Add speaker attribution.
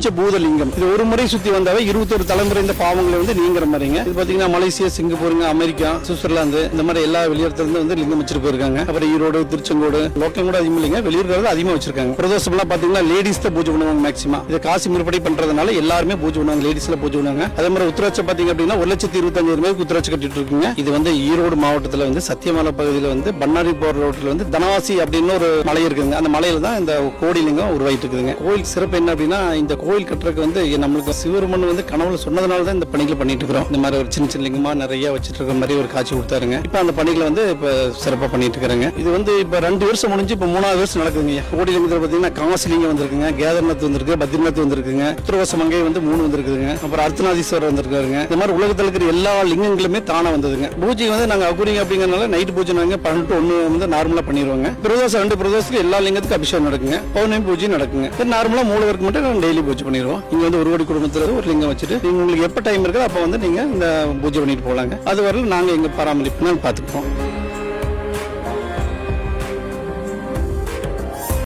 Speaker 1: பஞ்சபூதலிங்கம். இது ஒரு முறை சுத்தி வந்தாவே 21 தலைமுறை இந்த பாவங்களை வந்து நீங்கிற மாதிரிங்க. இது பாத்தீங்கன்னா மலேசியா, சிங்கப்பூருங்க, அமெரிக்கா, சுவிட்சர்லாந்து இந்த மாதிரி எல்லா வெளியிடத்துல வந்து லிங்கம் வச்சிட்டு போயிருக்காங்க. அப்புறம் ஈரோடு, திருச்செங்கோடு, லோக்கம் கூட அதிகமா இல்லைங்க, வெளியூர்கள் அதிகமா வச்சிருக்காங்க. பிரதோஷம் எல்லாம் பாத்தீங்கன்னா லேடிஸ் தான் பூஜை பண்ணுவாங்க மேக்ஸிமம். இது காசி முறைப்படி பண்றதுனால எல்லாருமே பூஜை பண்ணுவாங்க, லேடிஸ்ல பூஜை பண்ணுவாங்க. அதே மாதிரி உத்தராட்சம் பாத்தீங்க அப்படின்னா 1,25,000 உத்தராட்சி கட்டிட்டு இருக்குங்க. இது வந்து ஈரோடு மாவட்டத்துல வந்து சத்தியமலை பகுதியில வந்து பண்ணாரி போற ரோட்ல வந்து தனவாசி அப்படின்னு ஒரு மலை இருக்குங்க. அந்த மலையில தான் இந்த கோடிலிங்கம் உருவாயிட்டு இருக்குதுங்க. கோயில் சிறப்பு என்ன அப்படின்னா, இந்த கோயில் கட்டுறதுக்கு வந்து நம்மளுக்கு சிவருமன் வந்து கனவுல சொன்னதுனால தான் இந்த பணிகளை பண்ணிட்டு இருக்கிறோம். இந்த மாதிரி ஒரு சின்ன சின்ன லிங்கமா நிறைய வச்சிட்டு இருக்கிற மாதிரி ஒரு காட்சி கொடுத்தாருங்க. இப்ப அந்த பணிகளை வந்து இப்ப சிறப்பா பண்ணிட்டு இருக்கிறாங்க. இது வந்து இப்ப 2 வருஷம் முடிஞ்சு இப்ப 3வது வருஷம் நடக்குதுங்க. கோடிலிங்கத்துல பாத்தீங்கன்னா காசிலிங்கம் வந்திருக்குங்க, கேதார்நாத் வந்திருக்கு, பத்ரிநாத் வந்திருக்குங்க, உத்தரவாசமங்கை வந்து 3 வந்திருக்குதுங்க, அப்புறம் அர்த்தநாதீஸ்வரர் வந்திருக்காருங்க. இந்த மாதிரி உலகத்தில் இருக்கிற எல்லா லிங்கங்களுமே தானா வந்ததுங்க. பூஜை வந்து நாங்க அகுரிங்க அப்படிங்கறதுனால நைட் பூஜை நாங்க 12 to 1 வந்து நார்மலா பண்ணிடுவாங்க. பிரதோஷம் 2 பிரதோஷத்துக்கு எல்லா லிங்கத்துக்கும் அபிஷேகம் நடக்குங்க, பௌர்ணமி பூஜை நடக்குங்க. நார்மலா மூலவருக்கு மட்டும் நாங்க டெய்லி பூஜை பண்ணிடுவோம். இங்க வந்து ஒரு கோடி குடும்பத்துல ஒரு லிங்கம் வச்சுட்டு உங்களுக்கு எப்ப டைம் இருக்கோ அப்ப வந்து நீங்க இந்த பூஜை பண்ணிட்டு போலாங்க. அது வரல நாங்க எங்க பராமரிப்பு பாத்துக்குவோம்.